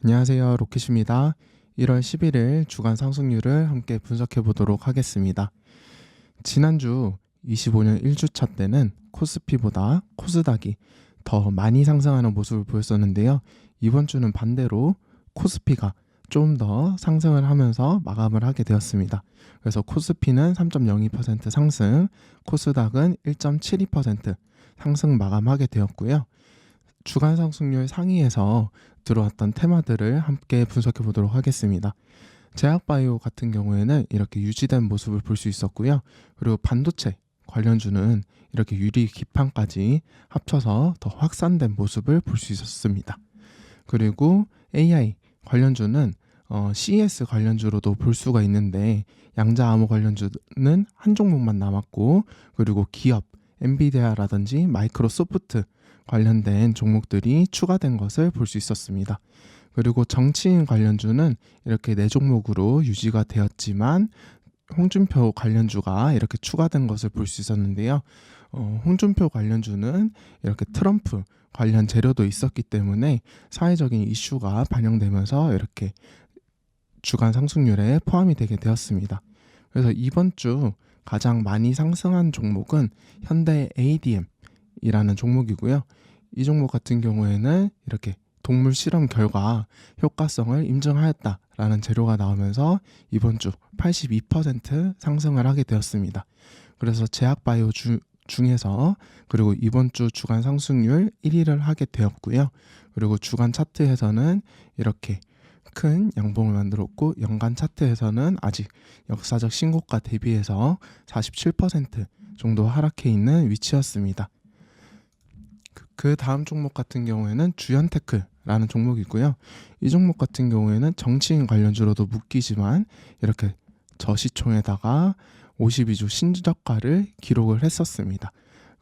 안녕하세요. 로켓입니다. 1월 11일 주간 상승률을 함께 분석해 보도록 하겠습니다. 지난주 25년 1주차 때는 코스피보다 코스닥이 더 많이 상승하는 모습을 보였었는데요. 이번 주는 반대로 코스피가 좀 더 상승을 하면서 마감을 하게 되었습니다. 그래서 코스피는 3.02% 상승, 코스닥은 1.72% 상승 마감하게 되었고요. 주간 상승률 상위에서 들어왔던 테마들을 함께 분석해 보도록 하겠습니다. 제약바이오 같은 경우에는 이렇게 유지된 모습을 볼 수 있었고요. 그리고 반도체 관련주는 이렇게 유리 기판까지 합쳐서 더 확산된 모습을 볼 수 있었습니다. 그리고 AI 관련주는 CES 관련주로도 볼 수가 있는데 양자암호 관련주는 한 종목만 남았고, 그리고 기업 엔비디아라든지 마이크로소프트 관련된 종목들이 추가된 것을 볼 수 있었습니다. 그리고 정치인 관련주는 이렇게 4종목으로 유지가 되었지만 홍준표 관련주가 이렇게 추가된 것을 볼 수 있었는데요. 홍준표 관련주는 이렇게 트럼프 관련 재료도 있었기 때문에 사회적인 이슈가 반영되면서 이렇게 주간 상승률에 포함이 되게 되었습니다. 그래서 이번 주 가장 많이 상승한 종목은 현대 ADM이라는 종목이고요. 이 종목 같은 경우에는 이렇게 동물 실험 결과 효과성을 인증하였다라는 재료가 나오면서 이번 주 82% 상승을 하게 되었습니다. 그래서 제약바이오 중에서 그리고 이번 주 주간 상승률 1위를 하게 되었고요. 그리고 주간 차트에서는 이렇게 큰 양봉을 만들었고, 연간 차트에서는 아직 역사적 신고가 대비해서 47% 정도 하락해 있는 위치였습니다. 그 다음 종목 같은 경우에는 주연테크라는 종목이고요. 이 종목 같은 경우에는 정치인 관련주로도 묶이지만 이렇게 저시총에다가 52주 신저가를 기록을 했었습니다.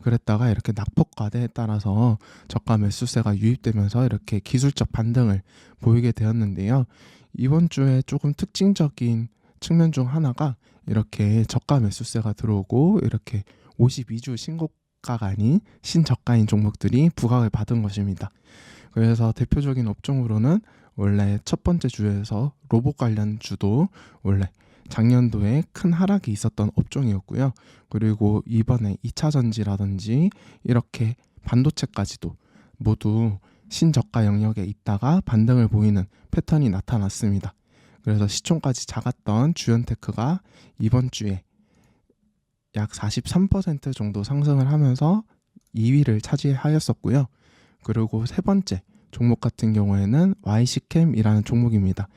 그랬다가 이렇게 낙폭과대에 따라서 저가 매수세가 유입되면서 이렇게 기술적 반등을 보이게 되었는데요. 이번 주에 조금 특징적인 측면 중 하나가 이렇게 저가 매수세가 들어오고 이렇게 52주 신고가가 아닌 신저가인 종목들이 부각을 받은 것입니다. 그래서 대표적인 업종으로는 원래 첫 번째 주에서 로봇 관련 주도 원래 작년도에 큰 하락이 있었던 업종이었고요. 그리고 이번에 2차 전지라든지 이렇게 반도체까지도 모두 신저가 영역에 있다가 반등을 보이는 패턴이 나타났습니다. 그래서 시총까지 작았던 주연테크가 이번 주에 약 43% 정도 상승을 하면서 2위를 차지하였었고요. 그리고 세 번째 종목 같은 경우에는 YC캠이라는 종목입니다.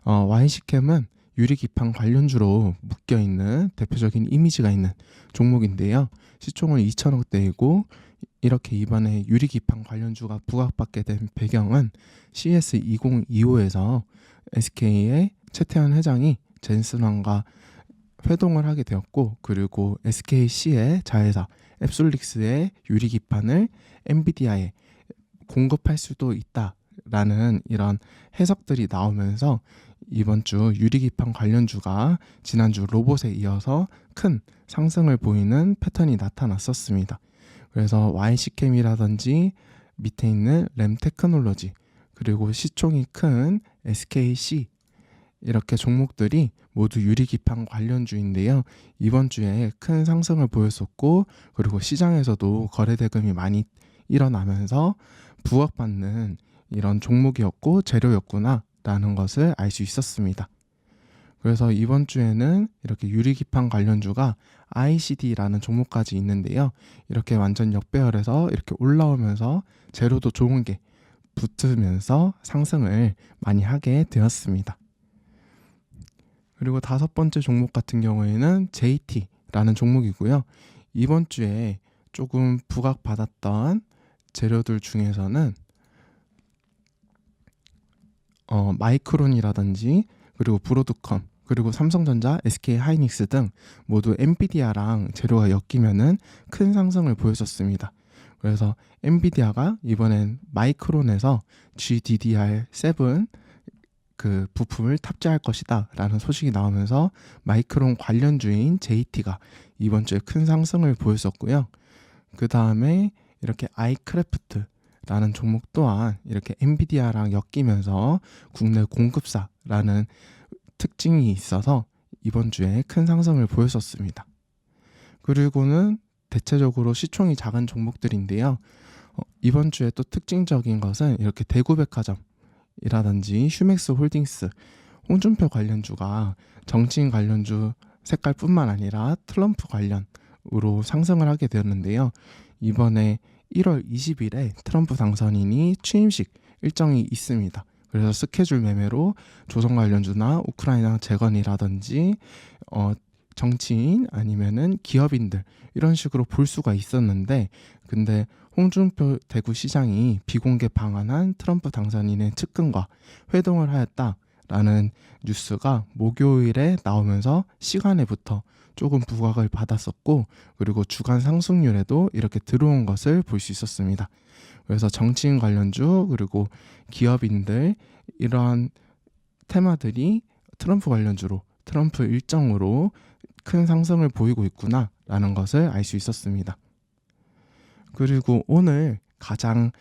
YC캠은 유리기판 관련주로 묶여있는 대표적인 이미지가 있는 종목인데요. 시총은 2천억대이고 이렇게 이번에 유리기판 관련주가 부각받게 된 배경은 CS 2025에서 SK의 최태원 회장이 젠슨왕과 회동을 하게 되었고, 그리고 SKC의 자회사 앱솔릭스의 유리기판을 엔비디아에 공급할 수도 있다라는 이런 해석들이 나오면서 이번 주 유리기판 관련주가 지난주 로봇에 이어서 큰 상승을 보이는 패턴이 나타났었습니다. 그래서 YC캠이라든지 밑에 있는 램테크놀로지, 그리고 시총이 큰 SKC 이렇게 종목들이 모두 유리기판 관련주인데요. 이번 주에 큰 상승을 보였었고, 그리고 시장에서도 거래 대금이 많이 일어나면서 부각받는 이런 종목이었고 재료였구나 라는 것을 알 수 있었습니다. 그래서 이번 주에는 이렇게 유리기판 관련주가 ICD라는 종목까지 있는데요. 이렇게 완전 역배열해서 이렇게 올라오면서 재료도 좋은 게 붙으면서 상승을 많이 하게 되었습니다. 그리고 다섯 번째 종목 같은 경우에는 JT라는 종목이고요. 이번 주에 조금 부각받았던 재료들 중에서는 마이크론이라든지 그리고 브로드컴, 그리고 삼성전자, SK하이닉스 등 모두 엔비디아랑 재료가 엮이면은 큰 상승을 보여줬습니다. 그래서 엔비디아가 이번엔 마이크론에서 GDDR7 그 부품을 탑재할 것이다 라는 소식이 나오면서 마이크론 관련주인 JT가 이번 주에 큰 상승을 보였었고요. 그 다음에 이렇게 아이크래프트 라는 종목 또한 이렇게 엔비디아랑 엮이면서 국내 공급사라는 특징이 있어서 이번 주에 큰 상승을 보였었습니다. 그리고는 대체적으로 시총이 작은 종목들인데요. 이번 주에 또 특징적인 것은 이렇게 대구백화점이라든지 휴맥스 홀딩스, 홍준표 관련주가 정치인 관련주 색깔뿐만 아니라 트럼프 관련으로 상승을 하게 되었는데요. 이번에 1월 20일에 트럼프 당선인이 취임식 일정이 있습니다. 그래서 스케줄 매매로 조선 관련주나 우크라이나 재건이라든지 정치인 아니면은 기업인들 이런 식으로 볼 수가 있었는데, 근데 홍준표 대구시장이 비공개 방한한 트럼프 당선인의 측근과 회동을 하였다라는 뉴스가 목요일에 나오면서 시간에부터 조금 부각을 받았었고, 그리고 주간 상승률에도 이렇게 들어온 것을 볼 수 있었습니다. 그래서 정치인 관련주 그리고 기업인들 이러한 테마들이 트럼프 관련주로, 트럼프 일정으로 큰 상승을 보이고 있구나라는 것을 알 수 있었습니다. 그리고 오늘 가장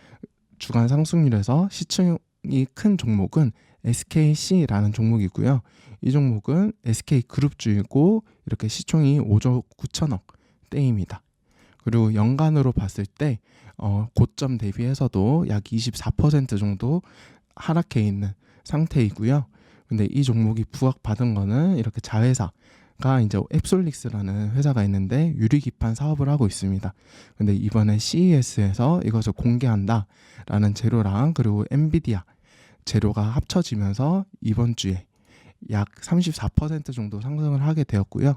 주간 상승률에서 시총이 큰 종목은 SKC라는 종목이고요. 이 종목은 SK그룹주이고 이렇게 시총이 5조 9천억 대입니다. 그리고 연간으로 봤을 때 고점 대비해서도 약 24% 정도 하락해 있는 상태이고요. 근데 이 종목이 부각받은 거는 이렇게 자회사가 이제 앱솔릭스라는 회사가 있는데 유리기판 사업을 하고 있습니다. 근데 이번에 CES에서 이것을 공개한다라는 재료랑 그리고 엔비디아 재료가 합쳐지면서 이번 주에 약 34% 정도 상승을 하게 되었고요.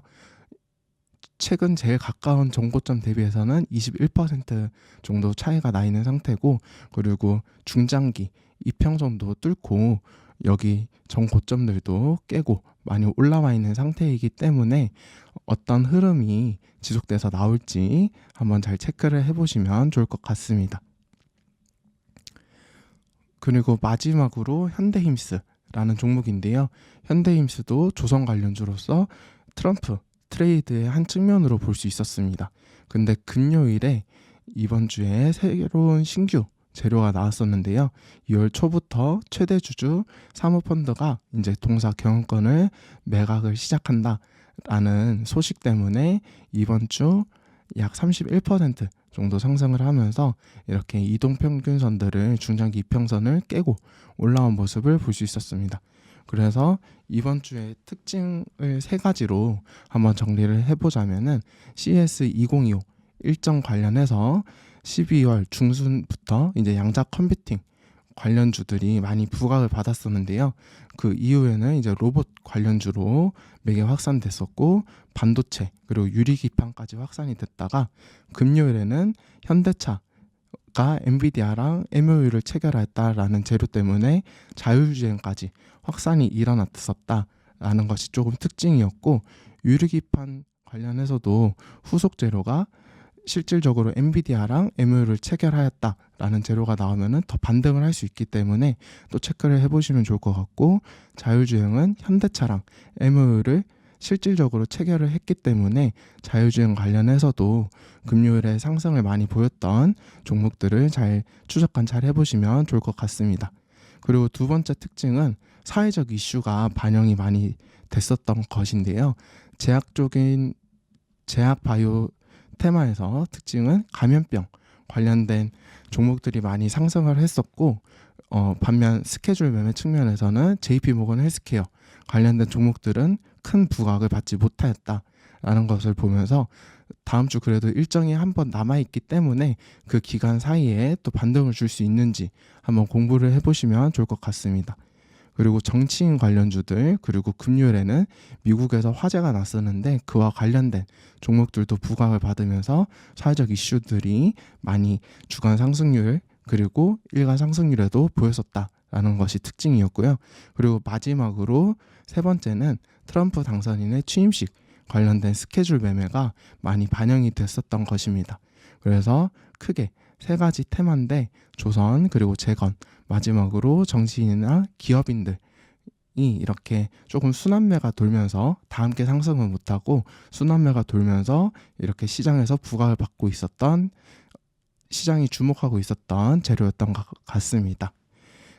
최근 제일 가까운 전고점 대비해서는 21% 정도 차이가 나 있는 상태고, 그리고 중장기 이평선도 뚫고 여기 전고점들도 깨고 많이 올라와 있는 상태이기 때문에 어떤 흐름이 지속돼서 나올지 한번 잘 체크를 해보시면 좋을 것 같습니다. 그리고 마지막으로 현대힘스라는 종목인데요. 현대힘스도 조선 관련주로서 트럼프 트레이드의 한 측면으로 볼 수 있었습니다. 근데 금요일에 이번 주에 새로운 신규 재료가 나왔었는데요. 2월 초부터 최대 주주 사모펀드가 이제 동사 경영권을 매각을 시작한다라는 소식 때문에 이번 주 약 31% 정도 상승을 하면서 이렇게 이동평균선들을 중장기 이평선을 깨고 올라온 모습을 볼 수 있었습니다. 그래서 이번 주의 특징을 3가지로 한번 정리를 해보자면은 CS2025 일정 관련해서 12월 중순부터 이제 양자 컴퓨팅 관련주들이 많이 부각을 받았었는데요. 그 이후에는 이제 로봇 관련주로 매개 확산됐었고, 반도체 그리고 유리기판까지 확산이 됐다가 금요일에는 현대차가 엔비디아랑 MOU를 체결했다라는 재료 때문에 자율주행까지 확산이 일어났었다라는 것이 조금 특징이었고, 유리기판 관련해서도 후속 재료가 실질적으로 엔비디아랑 MOU를 체결하였다라는 재료가 나오면은 더 반등을 할 수 있기 때문에 또 체크를 해보시면 좋을 것 같고, 자율주행은 현대차랑 MOU를 실질적으로 체결을 했기 때문에 자율주행 관련해서도 금요일에 상승을 많이 보였던 종목들을 잘 추적 관찰 해보시면 좋을 것 같습니다. 그리고 두 번째 특징은 사회적 이슈가 반영이 많이 됐었던 것인데요. 제약적인 제약 바이오 테마에서 특징은 감염병 관련된 종목들이 많이 상승을 했었고, 반면 스케줄 매매 측면에서는 JP모건 헬스케어 관련된 종목들은 큰 부각을 받지 못하였다라는 것을 보면서 다음 주 그래도 일정이 한번 남아있기 때문에 그 기간 사이에 또 반등을 줄 수 있는지 한번 공부를 해보시면 좋을 것 같습니다. 그리고 정치인 관련주들, 그리고 금요일에는 미국에서 화재가 났었는데 그와 관련된 종목들도 부각을 받으면서 사회적 이슈들이 많이 주간 상승률 그리고 일간 상승률에도 보였었다라는 것이 특징이었고요. 그리고 마지막으로 세 번째는 트럼프 당선인의 취임식 관련된 스케줄 매매가 많이 반영이 됐었던 것입니다. 그래서 크게 3가지 테마인데 조선 그리고 재건, 마지막으로 정치인이나 기업인들이 이렇게 조금 순환매가 돌면서 다 함께 상승은 못하고 순환매가 돌면서 이렇게 시장에서 부각을 받고 있었던 시장이 주목하고 있었던 재료였던 것 같습니다.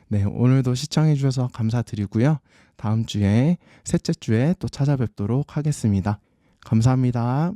네, 오늘도 시청해 주셔서 감사드리고요. 다음 주에 셋째 주에 또 찾아뵙도록 하겠습니다. 감사합니다.